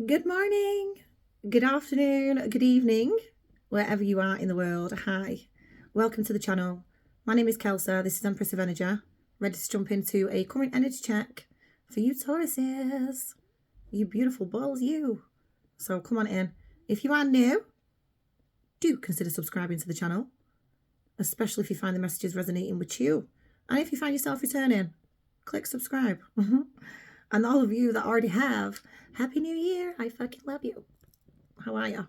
Good morning, good afternoon, good evening, wherever you are in the world. Hi, welcome to the channel. My name is Kelsa. This is Empress of Energy, ready to jump into a current energy check for you Tauruses. You beautiful balls, you. So come on in. If you are new, do consider subscribing to the channel, especially if you find the messages resonating with you. And if you find yourself returning, click subscribe. And all of you that already have, Happy New Year. I fucking love you. How are you?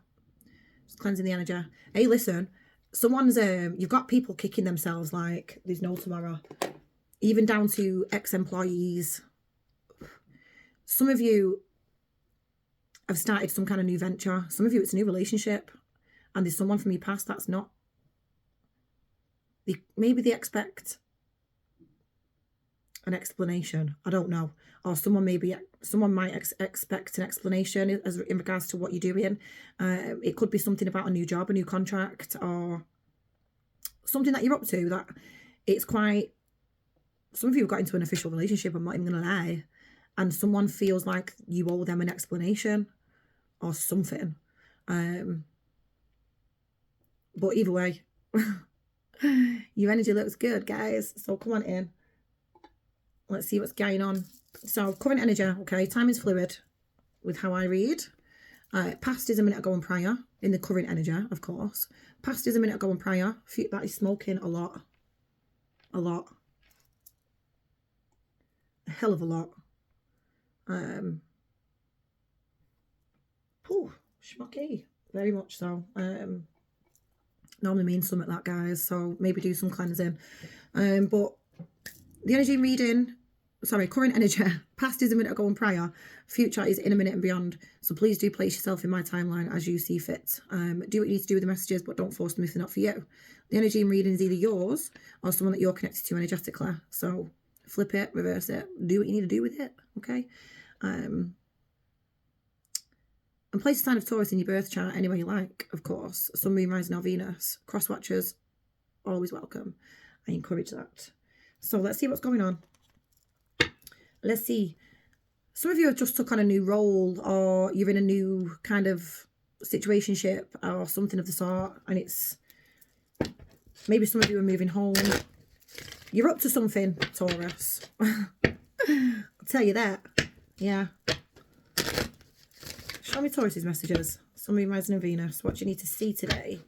Just cleansing the energy. Hey, listen, you've got people kicking themselves like there's no tomorrow. Even down to ex-employees. Some of you have started some kind of new venture. Some of you, it's a new relationship. And there's someone from your past that's not. Maybe they expect an explanation. I don't know. Or someone might expect an explanation in regards to what you're doing. It could be something about a new job, a new contract, or something that you're up to that it's quite. Some of you have got into an official relationship, I'm not even going to lie, and someone feels like you owe them an explanation or something. But either way, your energy looks good, guys. So come on in. Let's see what's going on. So current energy, okay, time is fluid with how I read. Past is a minute ago and prior in the current energy, of course. Past is a minute ago and prior. That is smoking a lot. A lot. A hell of a lot. Schmucky. Very much so. Normally means something like that, guys. So maybe do some cleansing. But the energy reading, current energy, past is a minute ago and prior, future is in a minute and beyond. So please do place yourself in my timeline as you see fit. Do what you need to do with the messages, but don't force them if they're not for you. The energy I'm reading is either yours or someone that you're connected to energetically. So flip it, reverse it, do what you need to do with it, okay? And place a sign of Taurus in your birth chart any way you like, of course. Sun, Moon, Rising or Venus. Cross watchers, always welcome. I encourage that. So let's see what's going on. Let's see. Some of you have just took on a new role, or you're in a new kind of situationship or something of the sort, and it's maybe some of you are moving home. You're up to something, Taurus. I'll tell you that. Yeah. Show me Taurus's messages. Sun, Moon, Rising and Venus. What do you need to see today?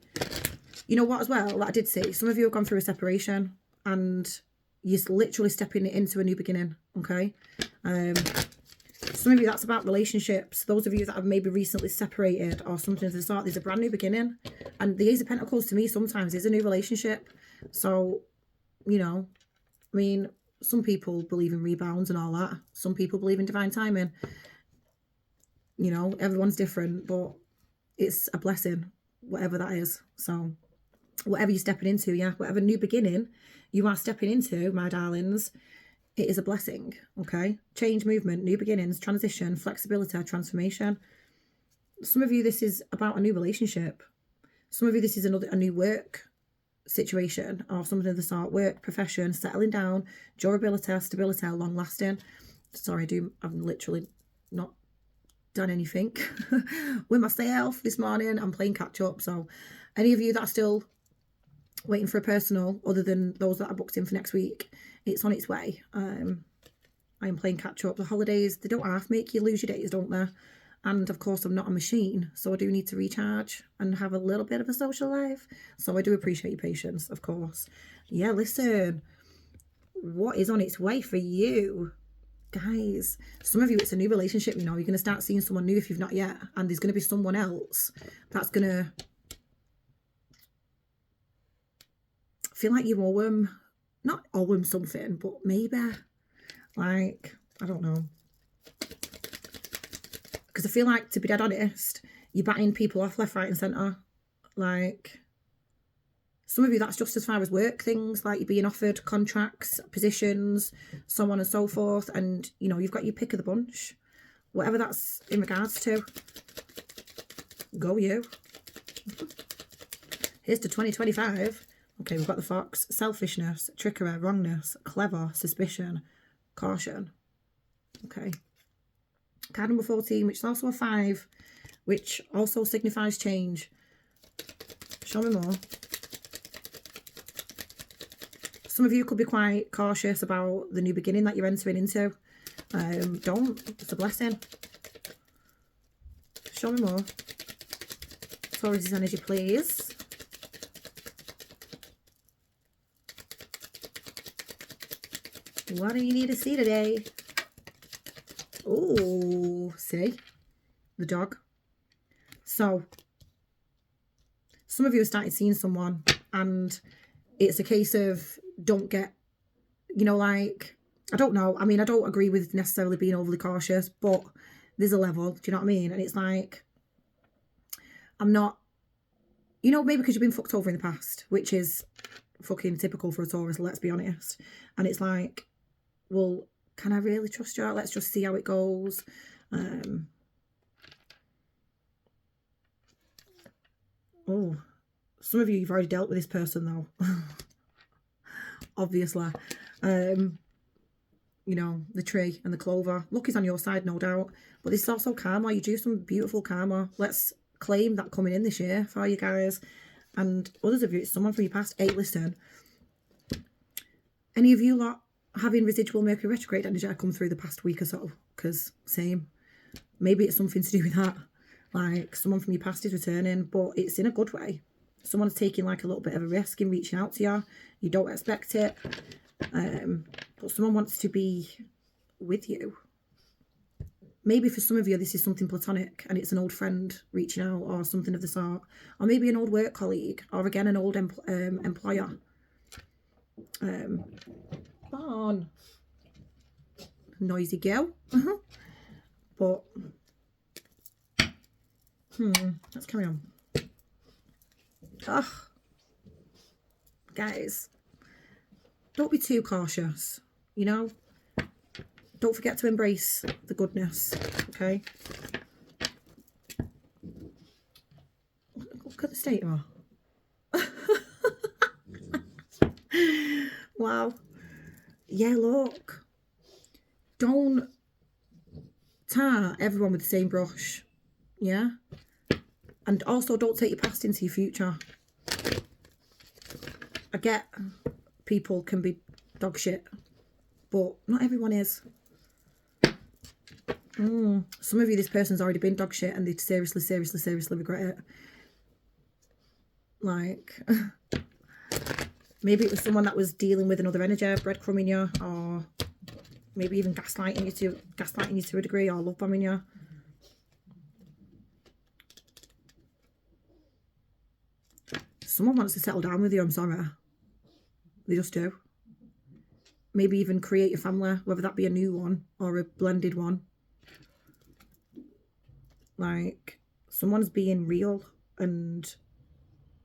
You know what as well, that I did see. Some of you have gone through a separation and you're literally stepping into a new beginning, okay? Some of you, that's about relationships. Those of you that have maybe recently separated or something of the sort, there's a brand new beginning. And the Ace of Pentacles to me sometimes is a new relationship. So, you know, I mean, some people believe in rebounds and all that. Some people believe in divine timing. You know, everyone's different, but it's a blessing, whatever that is. So whatever you're stepping into, yeah, whatever new beginning you are stepping into, my darlings, it is a blessing, okay? Change, movement, new beginnings, transition, flexibility, transformation. Some of you, this is about a new relationship. Some of you, this is a new work situation or something of the sort. Work, profession, settling down, durability, stability, long lasting. Sorry, I've literally not done anything with myself this morning. I'm playing catch up. So any of you that are still waiting for a personal, other than those that are booked in for next week, it's on its way. I am playing catch up. The holidays, they don't half make you lose your days, don't they? And of course, I'm not a machine, so I do need to recharge and have a little bit of a social life. So I do appreciate your patience, of course. Yeah, listen, what is on its way for you? Guys, some of you, it's a new relationship, you know. You're going to start seeing someone new if you've not yet. And there's going to be someone else that's going to feel like you owe them, not owe them something, but maybe, like, I don't know. Because I feel like, to be dead honest, you're batting people off left, right and centre. Like, some of you, that's just as far as work things, like you're being offered contracts, positions, so on and so forth. And, you know, you've got your pick of the bunch. Whatever that's in regards to. Go you. Here's to 2025. Okay, we've got the Fox. Selfishness, trickery, wrongness, clever, suspicion, caution. Okay. Card number 14, which is also a 5, which also signifies change. Show me more. Some of you could be quite cautious about the new beginning that you're entering into. Don't. It's a blessing. Show me more. Taurus' energy, please. What do you need to see today? Oh, see? The dog. So, some of you have started seeing someone and it's a case of don't get, you know, like, I don't know. I mean, I don't agree with necessarily being overly cautious, but there's a level, do you know what I mean? And it's like, I'm not, you know, maybe because you've been fucked over in the past, which is fucking typical for a Taurus, let's be honest. And it's like, well, can I really trust you? Let's just see how it goes. Oh, some of you, you've already dealt with this person though. Obviously. You know, the tree and the clover. Luck is on your side, no doubt. But this is also karma. You do some beautiful karma. Let's claim that coming in this year for you guys. And others of you, it's someone from your past. Hey, listen. Any of you lot having residual Mercury retrograde energy come through the past week or so? Because same. Maybe it's something to do with that. Like, someone from your past is returning, but it's in a good way. Someone's taking like a little bit of a risk in reaching out to you. You don't expect it. But someone wants to be with you. Maybe for some of you, this is something platonic and it's an old friend reaching out or something of the sort. Or maybe an old work colleague or again, an old employer. On. Noisy girl. But, let's carry on. Ugh. Guys, don't be too cautious, you know? Don't forget to embrace the goodness, okay? Look at the state of her. Wow. Yeah, look. Don't tar everyone with the same brush, yeah? And also don't take your past into your future. I get people can be dog shit, but not everyone is. Some of you, this person's already been dog shit and they seriously regret it. Like, maybe it was someone that was dealing with another energy, breadcrumbing you, or maybe even gaslighting you to a degree, or love bombing you. Someone wants to settle down with you, I'm sorry. They just do. Maybe even create a family, whether that be a new one or a blended one. Like, someone's being real and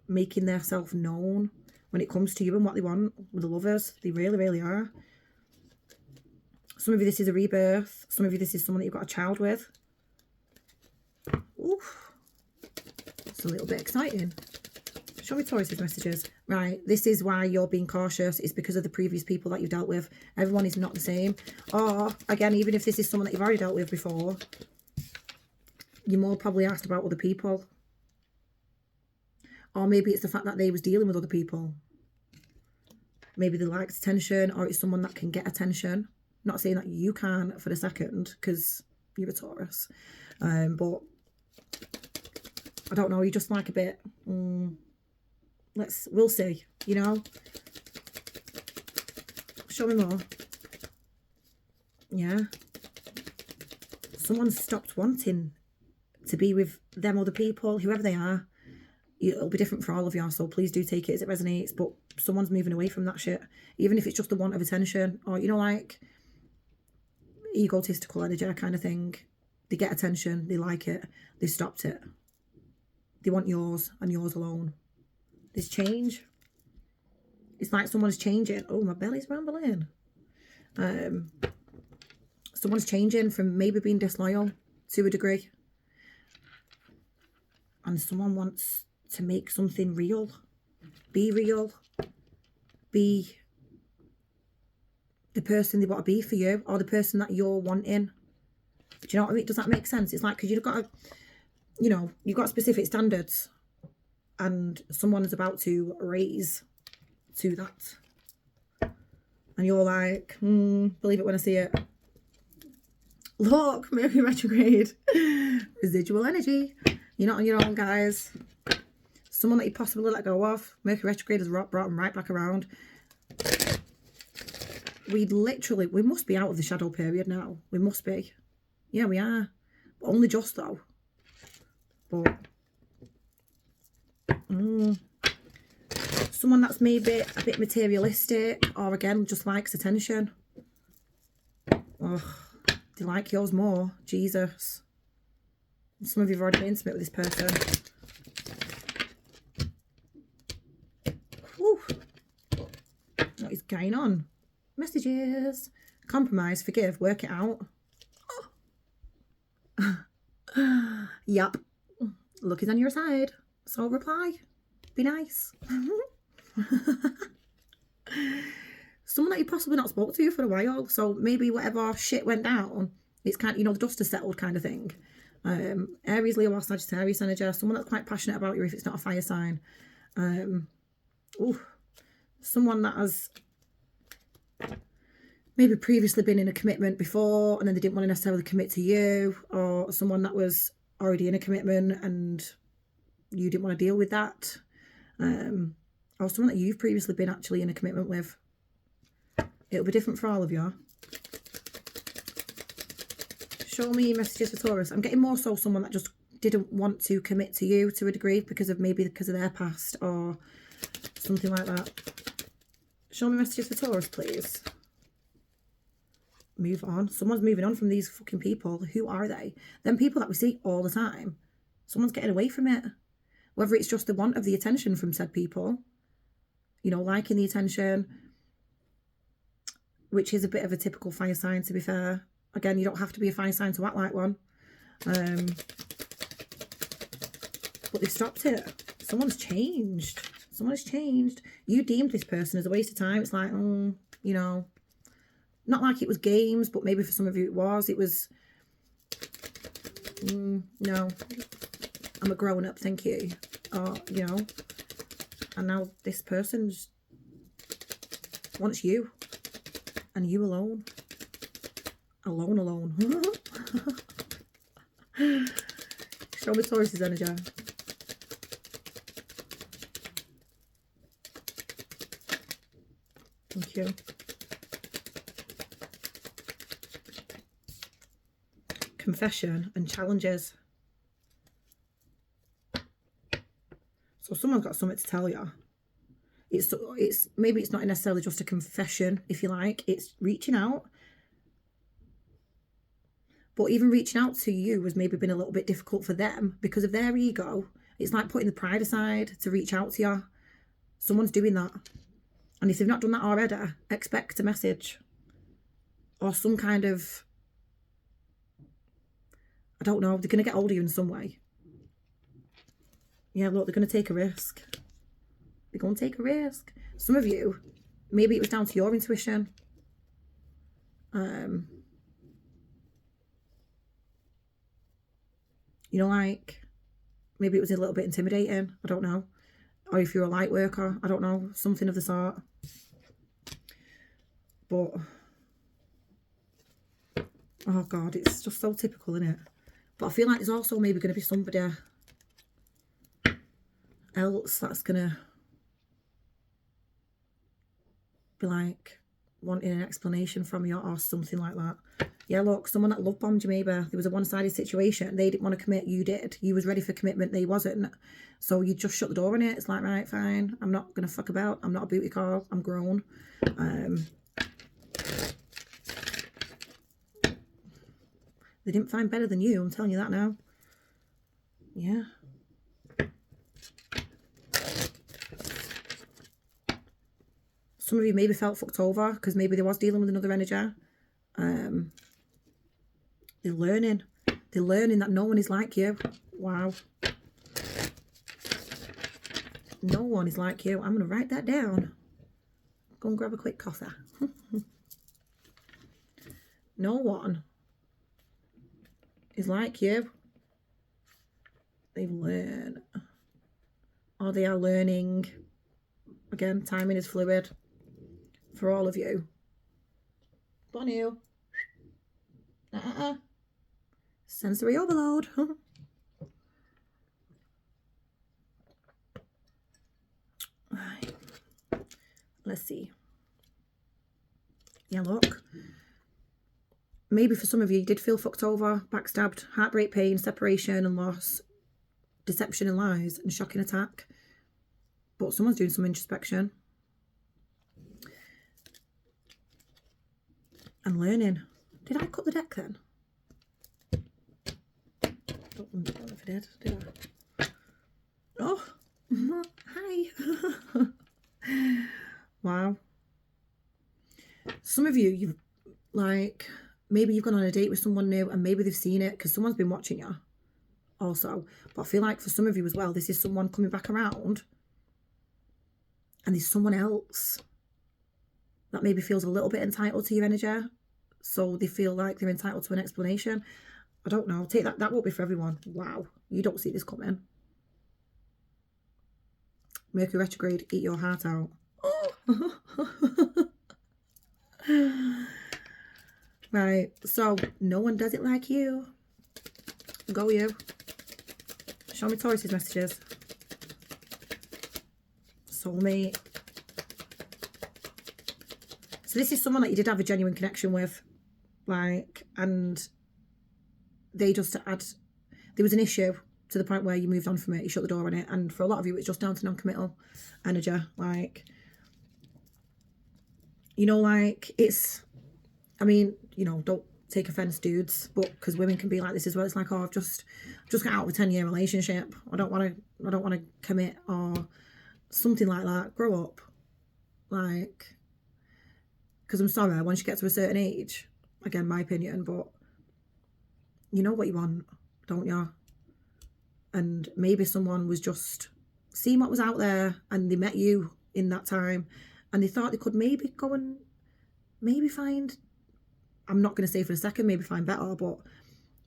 making their self known when it comes to you and what they want with the lovers. They really, really are. Some of you, this is a rebirth. Some of you, this is someone that you've got a child with. Oof. It's a little bit exciting. Show me Taurus's messages. Right, this is why you're being cautious. It's because of the previous people that you've dealt with. Everyone is not the same. Or, again, even if this is someone that you've already dealt with before, you're more probably asked about other people. Or maybe it's the fact that they was dealing with other people. Maybe they liked attention, or it's someone that can get attention. Not saying that you can for a second, because you're a Taurus. But, I don't know, you just like a bit... we'll see, you know. Show me more. Yeah. Someone's stopped wanting to be with them other people, whoever they are. It'll be different for all of you, so please do take it as it resonates. But someone's moving away from that shit, even if it's just the want of attention, or, you know, like egotistical energy kind of thing. They get attention, they like it, they stopped it. They want yours and yours alone. There's change. It's like someone's changing. Oh, my belly's rambling. Someone's changing from maybe being disloyal to a degree. And someone wants to make something real. Be real. Be the person they want to be for you, or the person that you're wanting. Do you know what I mean? Does that make sense? It's like, because you've got to, you know, you've got specific standards, and someone is about to raise to that. And you're like, believe it when I see it. Look, Mercury retrograde. Residual energy. You're not on your own, guys. Someone that you possibly let go of. Mercury retrograde has brought them right back around. We must be out of the shadow period now. We must be. Yeah, we are. But only just, though. But someone that's maybe a bit materialistic, or again, just likes attention. Oh, they like yours more. Jesus. Some of you have already been intimate with this person. Whew. What is going on? Messages. Compromise, forgive, work it out. Oh. Yup. Luck is on your side. So reply. Be nice. Someone that you possibly not spoke to for a while. So maybe whatever shit went down, it's kind of, you know, the dust has settled kind of thing. Aries, Leo or Sagittarius energy. Someone that's quite passionate about you if it's not a fire sign. Someone that has maybe previously been in a commitment before and then they didn't want to necessarily commit to you, or someone that was already in a commitment and you didn't want to deal with that, or someone that you've previously been actually in a commitment with. It'll be different for all of you. Show me messages for Taurus. I'm getting more so someone that just didn't want to commit to you to a degree because of their past or something like that. Show me messages for Taurus, please. Move on. Someone's moving on from these fucking people. Who are they? Them people that we see all the time. Someone's getting away from it. Whether it's just the want of the attention from said people, you know, liking the attention, which is a bit of a typical fire sign, to be fair. Again, you don't have to be a fire sign to act like one. But they've stopped it. Someone's changed. Someone has changed. You deemed this person as a waste of time. It's like, you know, not like it was games, but maybe for some of you it was. It was, no, I'm a grown-up, thank you. Or, you know, and now this person just wants you. And you alone. Alone. Show me Taurus's energy. Thank you. Confession and challenges. So someone's got something to tell you. It's maybe it's not necessarily just a confession, if you like. It's reaching out. But even reaching out to you has maybe been a little bit difficult for them because of their ego. It's like putting the pride aside to reach out to you. Someone's doing that. And if they've not done that already, expect a message. Or some kind of, I don't know, they're going to get hold of you in some way. Yeah, look, they're going to take a risk. They're going to take a risk. Some of you, maybe it was down to your intuition. You know, like, maybe it was a little bit intimidating. I don't know. Or if you're a light worker, I don't know. Something of the sort. But, oh God, it's just so typical, isn't it? But I feel like there's also maybe going to be somebody else that's going to be like wanting an explanation from you or something like that. Yeah, look, someone that love bombed you maybe. There was a one-sided situation. They didn't want to commit. You did. You was ready for commitment. They wasn't. So you just shut the door on it. It's like, right, fine. I'm not going to fuck about. I'm not a booty call. I'm grown. They didn't find better than you. I'm telling you that now. Yeah. Some of you maybe felt fucked over because maybe they was dealing with another energy. They're learning. They're learning that no one is like you. Wow. No one is like you. I'm going to write that down. Go and grab a quick coffee. No one is like you. They learn. Or they are learning. Again, timing is fluid for all of you. On you. Sensory overload. Right. Let's see. Yeah, look. Maybe for some of you, you did feel fucked over, backstabbed, heartbreak, pain, separation and loss, deception and lies, and shocking attack. But someone's doing some introspection. And learning. Did I cut the deck then? I don't know if I did I? Oh, hi. Wow. Some of you, you've like, maybe you've gone on a date with someone new and maybe they've seen it because someone's been watching you also. But I feel like for some of you as well, this is someone coming back around and there's someone else that maybe feels a little bit entitled to your energy. So they feel like they're entitled to an explanation. I don't know. Take that. That won't be for everyone. Wow. You don't see this coming. Mercury retrograde. Eat your heart out. Oh. Right. So, no one does it like you. Go you. Show me Taurus's messages. Soulmate. So this is someone that you did have a genuine connection with. Like, and they just had, there was an issue to the point where you moved on from it, you shut the door on it, and for a lot of you, it's just down to non-committal energy. Like, you know, like, it's, I mean, you know, don't take offense, dudes, but because women can be like this as well. It's like, oh, I've just got out of a 10-year relationship. I don't want to commit or something like that. Grow up. Like, because I'm sorry, once you get to a certain age, again, my opinion, but you know what you want, don't you? And maybe someone was just seeing what was out there and they met you in that time and they thought they could maybe go and maybe find, I'm not going to say for a second, maybe find better, but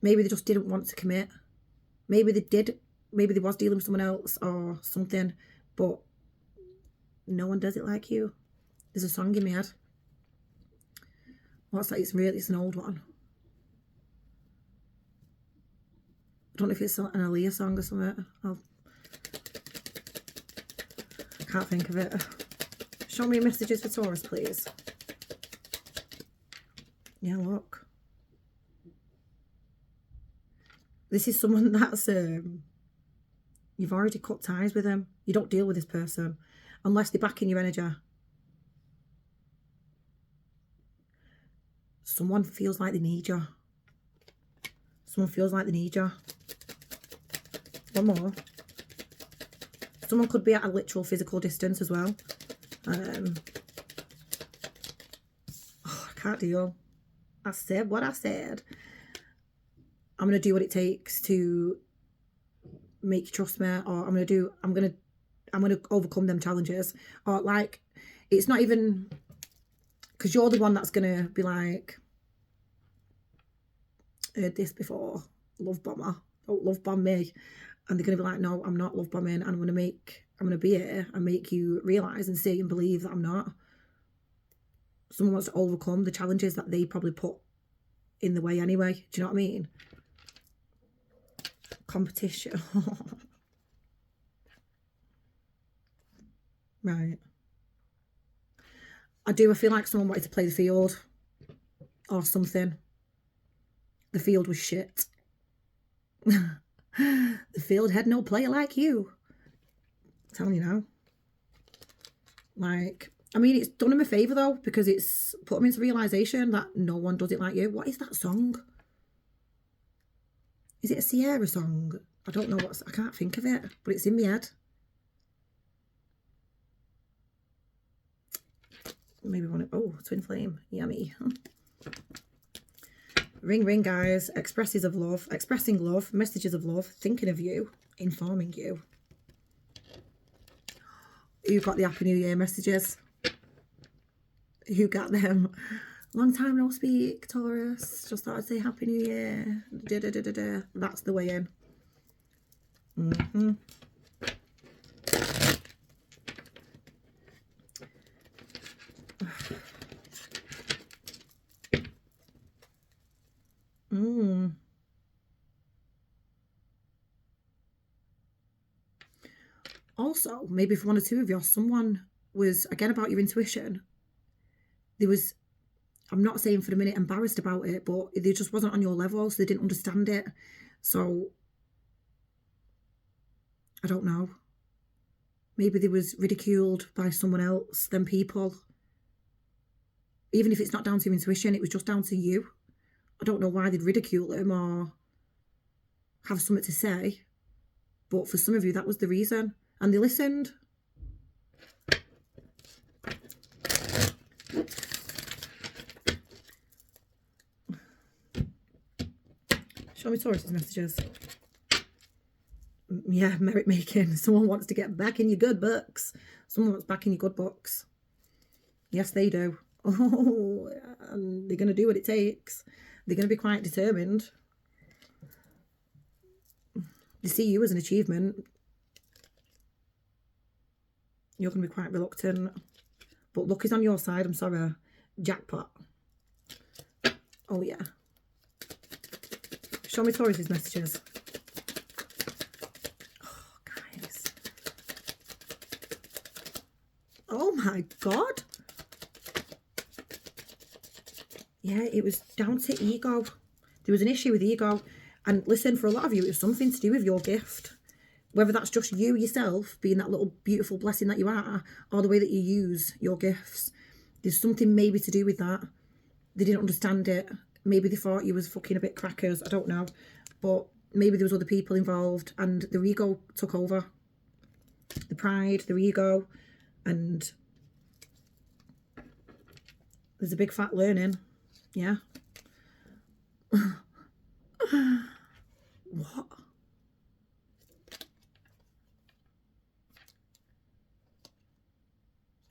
maybe they just didn't want to commit. Maybe they did, maybe they was dealing with someone else or something, but no one does it like you. There's a song in my head. What's that? It's an old one. I don't know if it's an Aaliyah song or something. I can't think of it. Show me messages for Taurus, please. Yeah, look. This is someone that's, you've already cut ties with them. You don't deal with this person unless they're back in your energy. Someone feels like they need you. Someone feels like they need you. One more. Someone could be at a literal physical distance as well. Oh, I can't deal. I said what I said. I'm going to do what it takes to make you trust me, or I'm going to overcome them challenges. Or like, it's not even, because you're the one that's going to be like, heard this before, love bomber, don't love bomb me. And they're going to be like, no, I'm not love bombing, and I'm going to be here and make you realise and see and believe that I'm not. Someone wants to overcome the challenges that they probably put in the way anyway. Do you know what I mean? Competition. Right. I feel like someone wanted to play the field or something. The field was shit. The field had no player like you. I'm telling you now. Like, I mean, it's done him a favour though, because it's put him into realisation that no one does it like you. What is that song? Is it a Sierra song? I don't know I can't think of it, but it's in my head. Maybe twin flame. Yummy. Ring, ring, guys. Expressing love, messages of love, thinking of you, informing you. Who got the Happy New Year messages? Who got them? Long time no speak, Taurus. Just thought I'd say Happy New Year. That's the way in. Also, maybe for one or two of you, someone was, again, about your intuition. There was, I'm not saying for a minute embarrassed about it, but they just wasn't on your level, so they didn't understand it. So, I don't know. Maybe they was ridiculed by someone else, them people. Even if it's not down to intuition, it was just down to you. I don't know why they'd ridicule them or have something to say. But for some of you, that was the reason. And they listened. Show me Taurus's messages. Yeah, merit making. Someone wants to get back in your good books. Someone wants back in your good books. Yes, they do. Oh, and they're going to do what it takes. They're going to be quite determined. They see you as an achievement. You're going to be quite reluctant. But luck is on your side, I'm sorry. Jackpot. Oh, yeah. Show me Taurus's messages. Oh, guys. Oh, my God. Yeah, it was down to ego. There was an issue with ego. And listen, for a lot of you, it was something to do with your gift. Whether that's just you yourself being that little beautiful blessing that you are, or the way that you use your gifts. There's something maybe to do with that. They didn't understand it. Maybe they thought you was fucking a bit crackers. I don't know. But maybe there was other people involved and their ego took over. The pride, their ego. And there's a big fat learning. Yeah. What?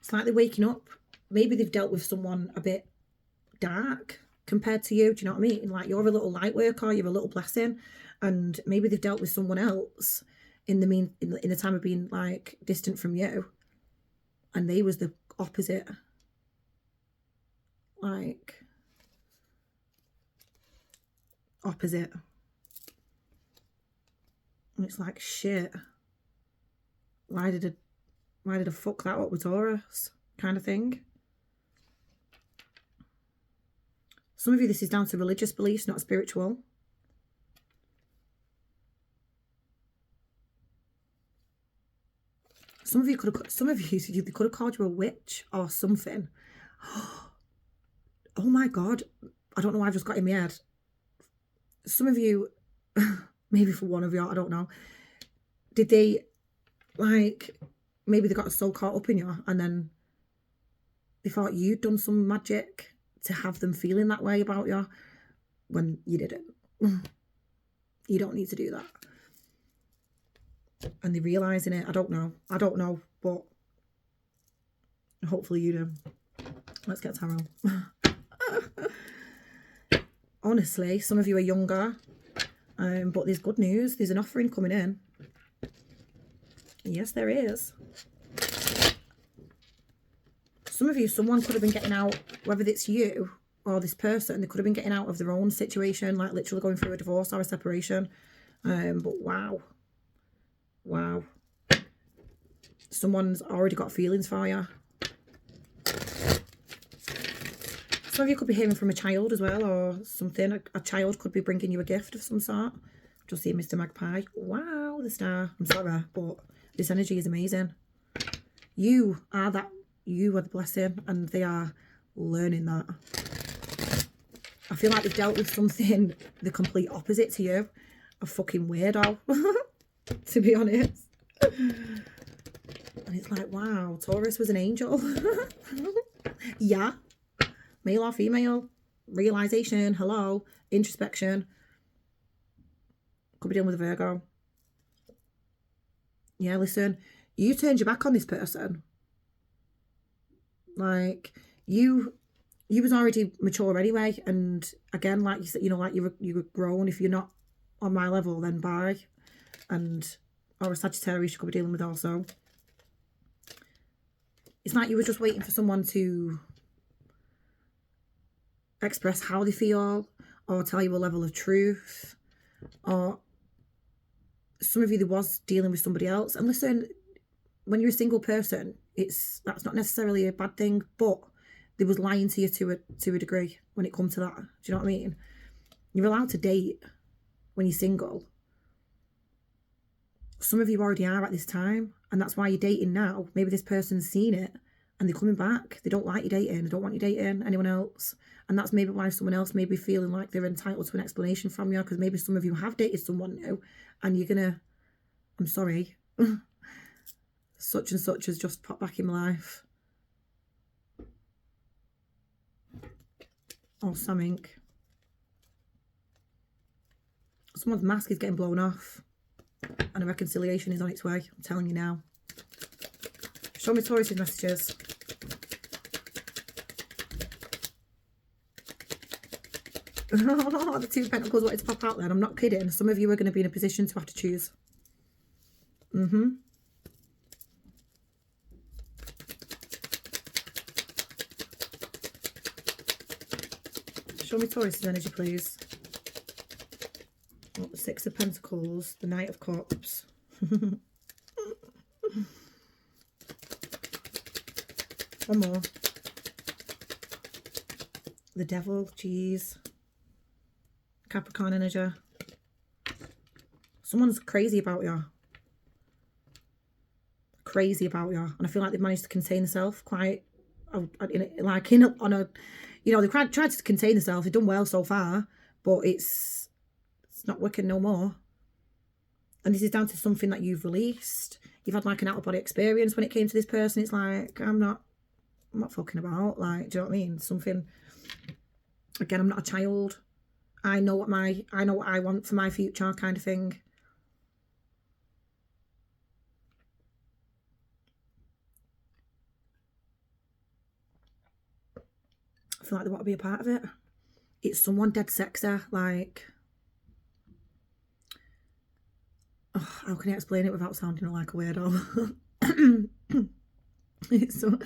It's like they're waking up. Maybe they've dealt with someone a bit dark compared to you. Do you know what I mean? Like, you're a little light worker, you're a little blessing, and maybe they've dealt with someone else in the time of being like distant from you, and they was the opposite. Like, opposite. And it's like, shit. Why did I fuck that up with Taurus? Kind of thing. Some of you, this is down to religious beliefs, not spiritual. Some of you could have called you a witch or something. Oh my God. I don't know why I've just got in my head. Some of you, maybe for one of you, I don't know. Did they, like, maybe they got so caught up in you and then they thought you'd done some magic to have them feeling that way about you when you didn't. You don't need to do that. And they're realising it. I don't know, but hopefully you do. Let's get tarot. Honestly, some of you are younger, but there's good news. There's an offering coming in. Yes, there is. Some of you, someone could have been getting out, whether it's you or this person, they could have been getting out of their own situation, like literally going through a divorce or a separation. But wow. Wow. Someone's already got feelings for you. Some of you could be hearing from a child as well, or something. A child could be bringing you a gift of some sort. Just see Mr. Magpie. Wow, the star. I'm sorry, but this energy is amazing. You are that. You are the blessing, and they are learning that. I feel like they've dealt with something the complete opposite to you. A fucking weirdo, to be honest. And it's like, wow, Taurus was an angel. Yeah. Male or female. Realization. Hello. Introspection. Could be dealing with a Virgo. Yeah, listen. You turned your back on this person. Like, you you was already mature anyway. And again, like you said, you know, like you were grown. If you're not on my level, then bye. And or a Sagittarius you could be dealing with also. It's like you were just waiting for someone to express how they feel, or tell you a level of truth, or some of you, there was dealing with somebody else. And listen, when you're a single person, that's not necessarily a bad thing, but there was lying to you to a degree when it comes to that. Do you know what I mean? You're allowed to date when you're single. Some of you already are at this time, and that's why you're dating now. Maybe this person's seen it and they're coming back. They don't like you dating. They don't want you dating anyone else. And that's maybe why someone else may be feeling like they're entitled to an explanation from you, because maybe some of you have dated someone new and you're gonna, I'm sorry, such and such has just popped back in my life. Or something. Someone's mask is getting blown off and a reconciliation is on its way. I'm telling you now. Show me Taurus's messages. The Two of Pentacles wanted to pop out then. I'm not kidding. Some of you are going to be in a position to have to choose. Show me Taurus's energy, please. Oh, the Six of Pentacles, the Knight of Cups. One more. The Devil, jeez. Capricorn energy. Someone's crazy about you. Crazy about you. And I feel like they've managed to contain themselves quite, like, on a, you know, they've tried to contain themselves. They've done well so far, but it's not working no more. And this is down to something that you've released. You've had like an out-of-body experience when it came to this person. It's like, I'm not fucking about. Like, do you know what I mean? Something, again, I'm not a child. I know what I want for my future, kind of thing. I feel like they want to be a part of it. It's someone dead sexy, like, oh, how can I explain it without sounding like a weirdo? It's so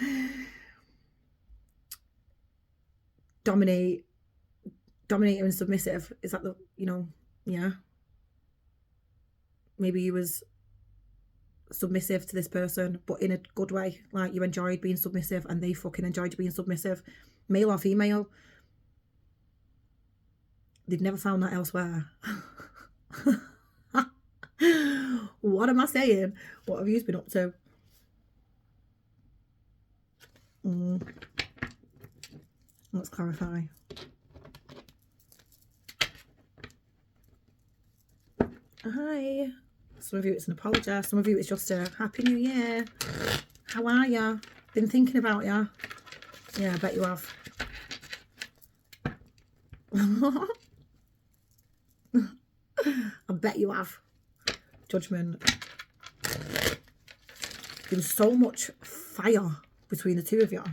dominator and submissive. Is that the, you know, yeah. Maybe you was submissive to this person, but in a good way. Like, you enjoyed being submissive and they fucking enjoyed being submissive. Male or female. They've never found that elsewhere. What am I saying? What have you been up to? Let's clarify. Hi. Some of you it's an apology. Some of you it's just a Happy New Year. How are ya? Been thinking about ya. Yeah, I bet you have. I bet you have. Judgment. There was so much fire between the two of you.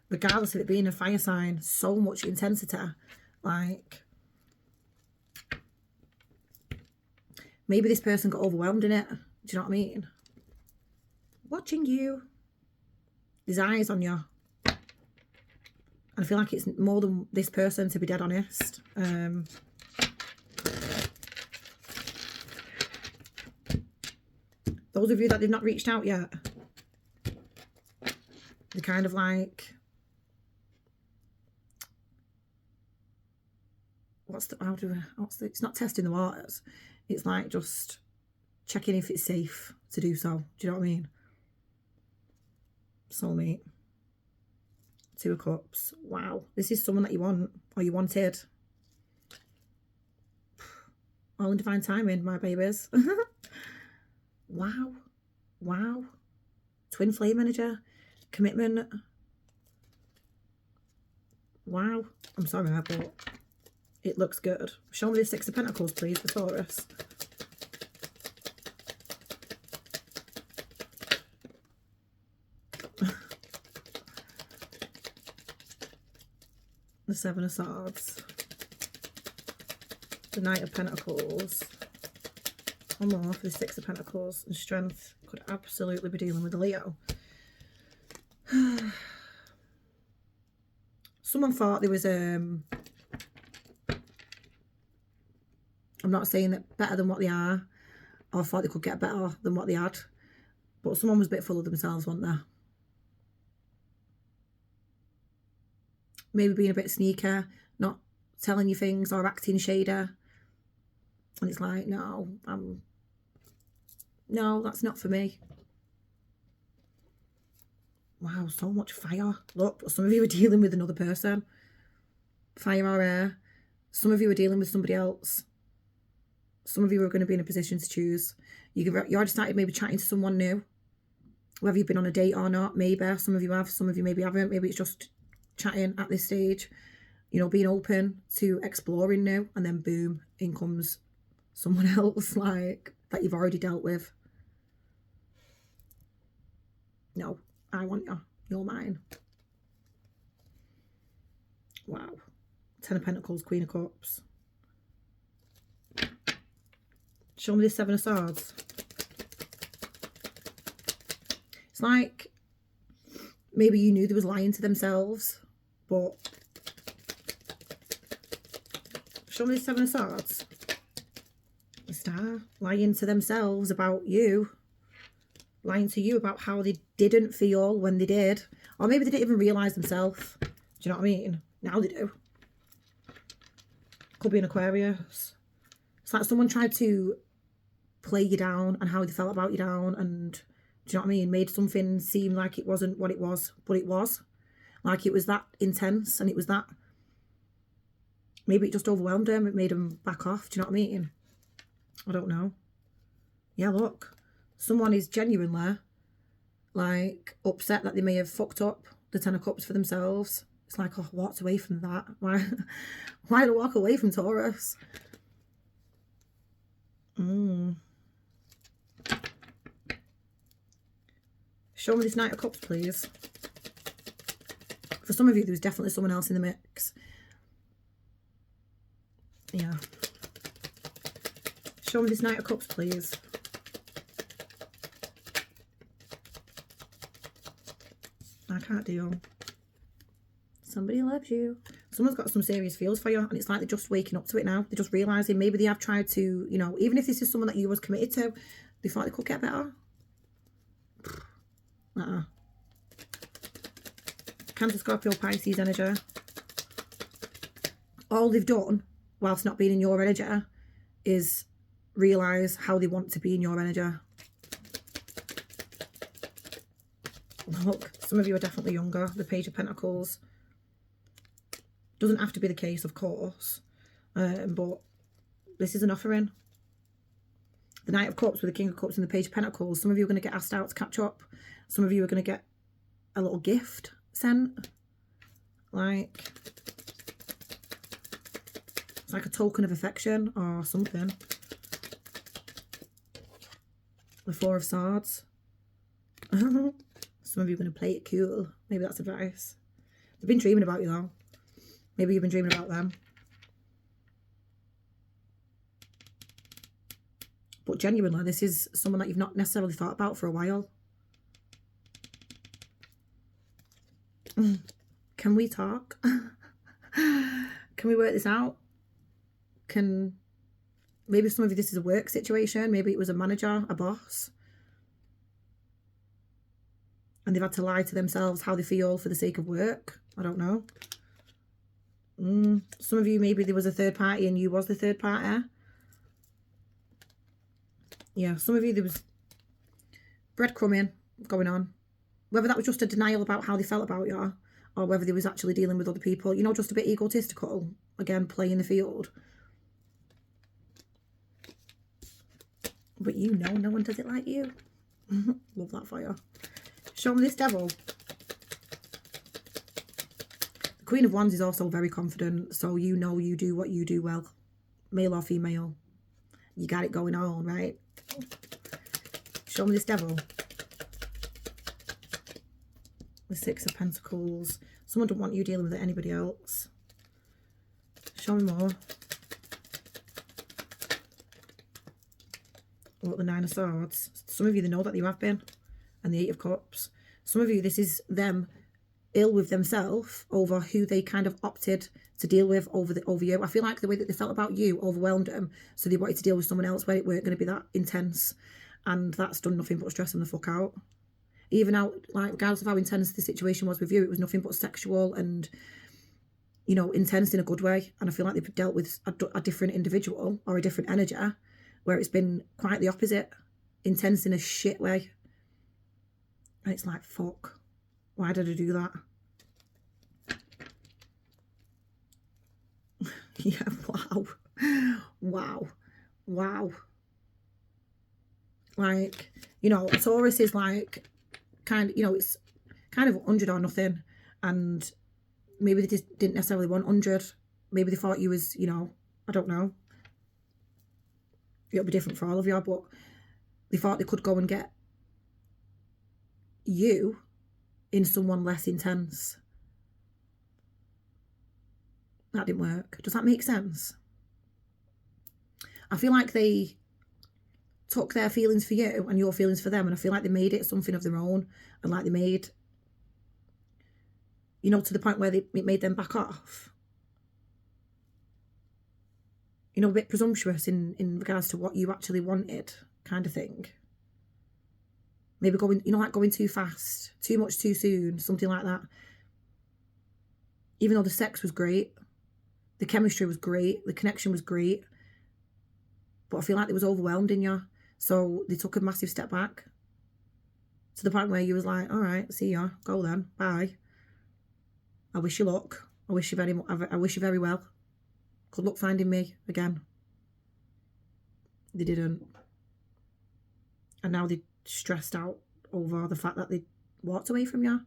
Regardless of it being a fire sign, so much intensity. Like, maybe this person got overwhelmed in it. Do you know what I mean? Watching you. There's eyes on you. And I feel like it's more than this person, to be dead honest. Those of you that they've not reached out yet, they're kind of like, it's not testing the waters. It's like just checking if it's safe to do so. Do you know what I mean? Soulmate. Two of Cups. Wow. This is someone that you want, or you wanted. All in divine timing, my babies. Wow. Wow. Twin flame energy. Commitment. Wow. I'm sorry, but it looks good. Show me the Six of Pentacles, please, for Taurus. The Seven of Swords. The Knight of Pentacles. One more for the Six of Pentacles. And Strength. Could absolutely be dealing with a Leo. Someone thought there was I'm not saying that better than what they are, or thought they could get better than what they had, but someone was a bit full of themselves, weren't they? Maybe being a bit sneaky, not telling you things or acting shady. And it's like, no, no, that's not for me. Wow, so much fire. Look, some of you are dealing with another person. Fire or air. Some of you are dealing with somebody else. Some of you are going to be in a position to choose. You already started maybe chatting to someone new. Whether you've been on a date or not, maybe. Some of you have, some of you maybe haven't. Maybe it's just chatting at this stage. You know, being open to exploring new. And then boom, in comes someone else, like, that you've already dealt with. No. I want you. You're mine. Wow. Ten of Pentacles, Queen of Cups. Show me the Seven of Swords. It's like maybe you knew they was lying to themselves, but show me the Seven of Swords. The Star. Lying to themselves about you. Lying to you about how they didn't feel when they did. Or maybe they didn't even realise themselves. Do you know what I mean? Now they do. Could be an Aquarius. It's like someone tried to play you down and how they felt about you down. And do you know what I mean? Made something seem like it wasn't what it was. But it was. Like it was that intense. And it was that. Maybe it just overwhelmed them. It made them back off. Do you know what I mean? I don't know. Yeah, look. Someone is genuinely, like, upset that they may have fucked up the Ten of Cups for themselves. It's like, oh, I walked away from that. Why did I walk away from Taurus? Show me this Knight of Cups, please. For some of you, there was definitely someone else in the mix. Yeah. Show me this Knight of Cups, please. I can't deal. Somebody loves you. Someone's got some serious feels for you, and it's like they're just waking up to it now. They're just realising maybe they have tried to, you know, even if this is someone that you was committed to, they thought they could get better. Cancer, Scorpio, Pisces energy. All they've done, whilst not being in your energy, is realise how they want to be in your energy. Look, some of you are definitely younger. The Page of Pentacles. Doesn't have to be the case, of course. But this is an offering. The Knight of Cups with the King of Cups and the Page of Pentacles. Some of you are going to get asked out to catch up. Some of you are going to get a little gift sent. Like, it's like a token of affection or something. The Four of Swords. Some of you are going to play it cool. Maybe that's advice. They've been dreaming about you though. Maybe you've been dreaming about them. But genuinely, this is someone that you've not necessarily thought about for a while. Can we talk? Can we work this out? Maybe some of you, this is a work situation. Maybe it was a manager, a boss. And they've had to lie to themselves how they feel for the sake of work. I don't know. Some of you, maybe there was a third party and you was the third party. Yeah, some of you, there was breadcrumbing going on. Whether that was just a denial about how they felt about you, or whether they was actually dealing with other people. You know, just a bit egotistical. Again, playing the field. But you know, no one does it like you. Love that for you. Show me this Devil. The Queen of Wands is also very confident. So you know you do what you do well. Male or female. You got it going on, right? Show me this Devil. The Six of Pentacles. Someone don't want you dealing with anybody else. Show me more. What, the Nine of Swords? Some of you, they know that you have been. And the Eight of Cups. Some of you, this is them ill with themselves over who they kind of opted to deal with over you. I feel like the way that they felt about you overwhelmed them, so they wanted to deal with someone else where it weren't going to be that intense, and that's done nothing but stress them the fuck out. Even out, like, regardless of how intense the situation was with you, it was nothing but sexual and, you know, intense in a good way. And I feel like they've dealt with a different individual or a different energy where it's been quite the opposite, intense in a shit way. And it's like, fuck, why did I do that? Yeah, wow. Wow. Wow. Like, you know, Taurus is like, kind of, you know, it's kind of 100 or nothing. And maybe they just didn't necessarily want 100. Maybe they thought you was, you know, I don't know. It'll be different for all of you, but they thought they could go and get you in someone less intense. That didn't work. Does that make sense? I feel like they took their feelings for you and your feelings for them, and I feel like they made it something of their own, and like they made, you know, to the point where it made them back off. You know, a bit presumptuous in regards to what you actually wanted, kind of thing. Maybe going, you know, like going too fast, too much too soon, something like that. Even though the sex was great, the chemistry was great, the connection was great, but I feel like they was overwhelmed in you. So they took a massive step back to the point where you was like, all right, see ya, go then, bye. I wish you luck. I wish you very well. Good luck finding me again. They didn't. And now they're stressed out over the fact that they walked away from you.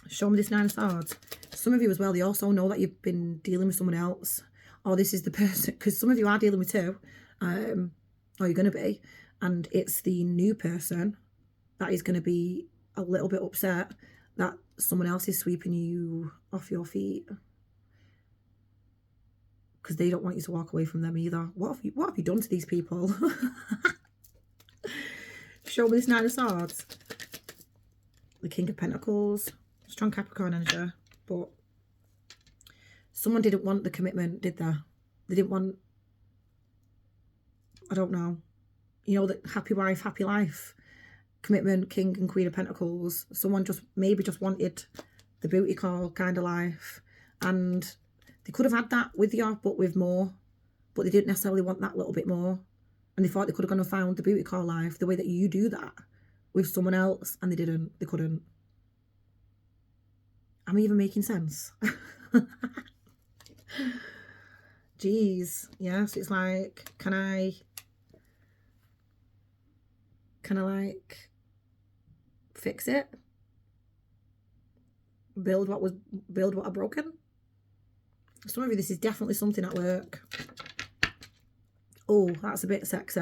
Show me this Nine of Swords. Some of you as well, they also know that you've been dealing with someone else. Or this is the person, because some of you are dealing with two. Or you're going to be. And it's the new person that is going to be a little bit upset that someone else is sweeping you off your feet. Because they don't want you to walk away from them either. What have you done to these people? Show me this Nine of Swords. The King of Pentacles. Strong Capricorn energy. But someone didn't want the commitment, did they? They didn't want, I don't know, you know, that happy wife, happy life. Commitment, King and Queen of Pentacles. Someone maybe just wanted the booty call kind of life. And they could have had that with you, but with more. But they didn't necessarily want that little bit more. And they thought they could have gone and found the booty call life the way that you do that with someone else. And they didn't. They couldn't. Am I even making sense? Jeez. Yeah, so it's like, can I like fix it? Build what I broken? Some of you, this is definitely something at work. Oh, that's a bit sexy.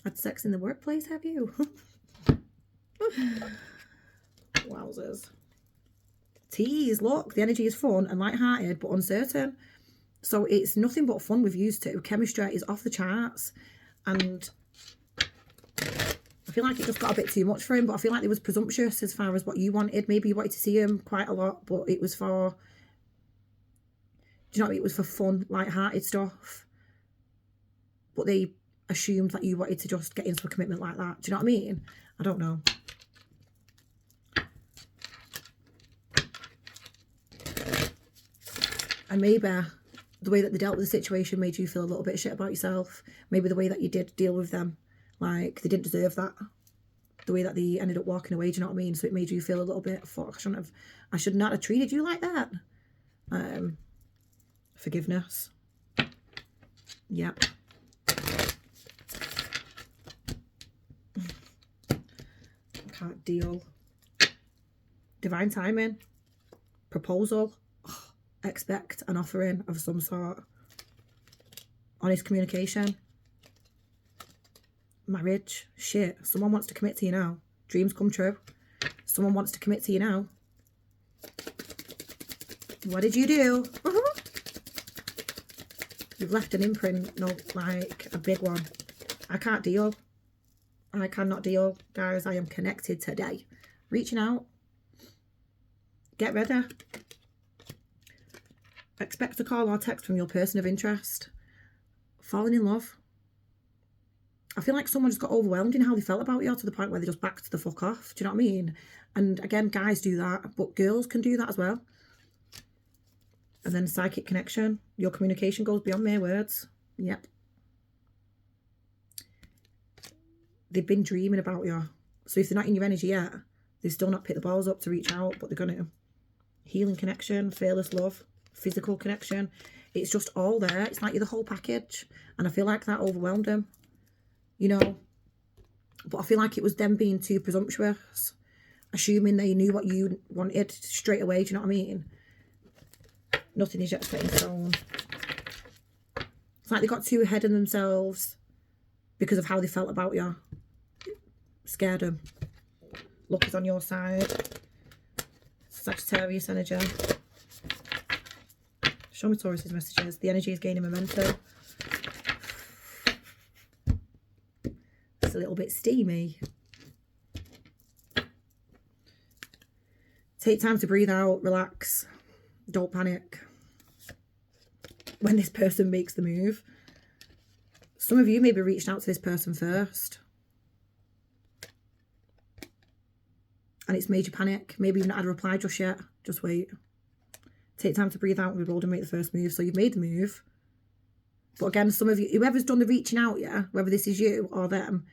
Had sex in the workplace, have you? Wowzers. Tease, look, the energy is fun and light-hearted but uncertain. So it's nothing but fun with you two. Chemistry is off the charts. And I feel like it just got a bit too much for him, but I feel like it was presumptuous as far as what you wanted. Maybe you wanted to see him quite a lot, but it was for, do you know what I mean? It was for fun, light-hearted stuff. But they assumed that you wanted to just get into a commitment like that. Do you know what I mean? I don't know. And maybe the way that they dealt with the situation made you feel a little bit shit about yourself. Maybe the way that you did deal with them, like they didn't deserve that. The way that they ended up walking away, do you know what I mean? So it made you feel a little bit, fuck, I should not have treated you like that. Forgiveness. Yep. Can't deal. Divine timing. Proposal. Expect an offering of some sort. Honest communication. Marriage. Shit. Someone wants to commit to you now. Dreams come true. Someone wants to commit to you now. What did you do? You've left an imprint, no, like a big one. I can't deal. I cannot deal. Guys, I am connected today. Reaching out. Get ready. Expect a call or text from your person of interest. Falling in love. I feel like someone just got overwhelmed in how they felt about you to the point where they just backed the fuck off. Do you know what I mean? And again, guys do that, but girls can do that as well. And then psychic connection. Your communication goes beyond mere words. Yep. They've been dreaming about you. So if they're not in your energy yet, they've still not picked the balls up to reach out, but they're going to. Healing connection, fearless love, physical connection. It's just all there. It's like you're the whole package. And I feel like that overwhelmed them. You know. But I feel like it was them being too presumptuous. Assuming they knew what you wanted straight away. Do you know what I mean? Nothing is yet set in stone. It's like they got too ahead of themselves because of how they felt about you. Scared them. Luck is on your side. Sagittarius energy. Show me Taurus's messages. The energy is gaining momentum. It's a little bit steamy. Take time to breathe out, relax. Don't panic when this person makes the move. Some of you maybe reached out to this person first. And it's made you panic. Maybe you've not had a reply just yet. Just wait. Take time to breathe out and be bold and make the first move. So you've made the move. But again, some of you, whoever's done the reaching out, yeah, whether this is you or them,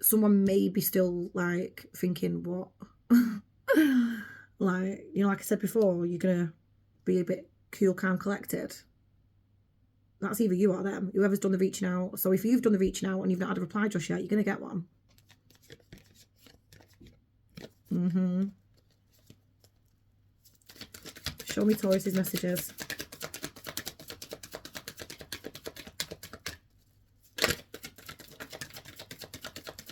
someone may be still like thinking, what? Like, you know, like I said before, you're going to be a bit cool, calm, collected. That's either you or them, whoever's done the reaching out. So if you've done the reaching out and you've not had a reply just yet, you're going to get one. Show me Taurus's messages.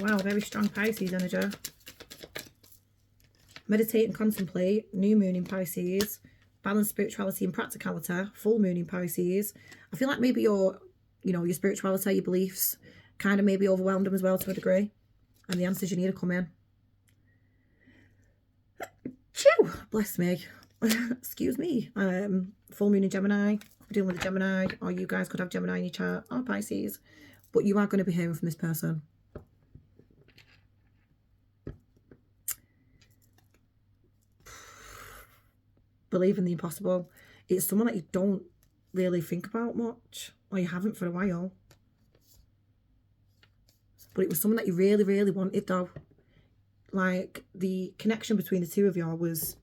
Wow, very strong Pisces energy. Meditate and contemplate. New moon in Pisces. Balance spirituality and practicality. Full moon in Pisces. I feel like maybe your spirituality, your beliefs, kind of maybe overwhelmed them as well to a degree. And the answers you need to come in. Phew, bless me. Excuse me. Full moon in Gemini. We're dealing with a Gemini. Or you guys could have Gemini in your chart. Or Pisces. But you are going to be hearing from this person. Believe in the impossible. It's someone that you don't really think about much, or you haven't for a while. But it was someone that you really, really wanted though. Like the connection between the two of you was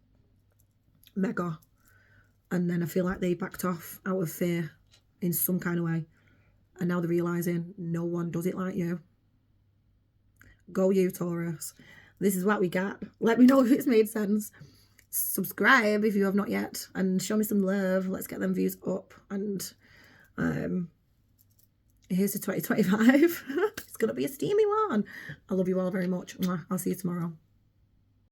mega. And then I feel like they backed off out of fear in some kind of way. And now they're realising no one does it like you. Go you, Taurus. This is what we got. Let me know if it's made sense. Subscribe if you have not yet, and show me some love. Let's get them views up. And here's to 2025. It's gonna be a steamy one. I love you all very much. I'll see you tomorrow.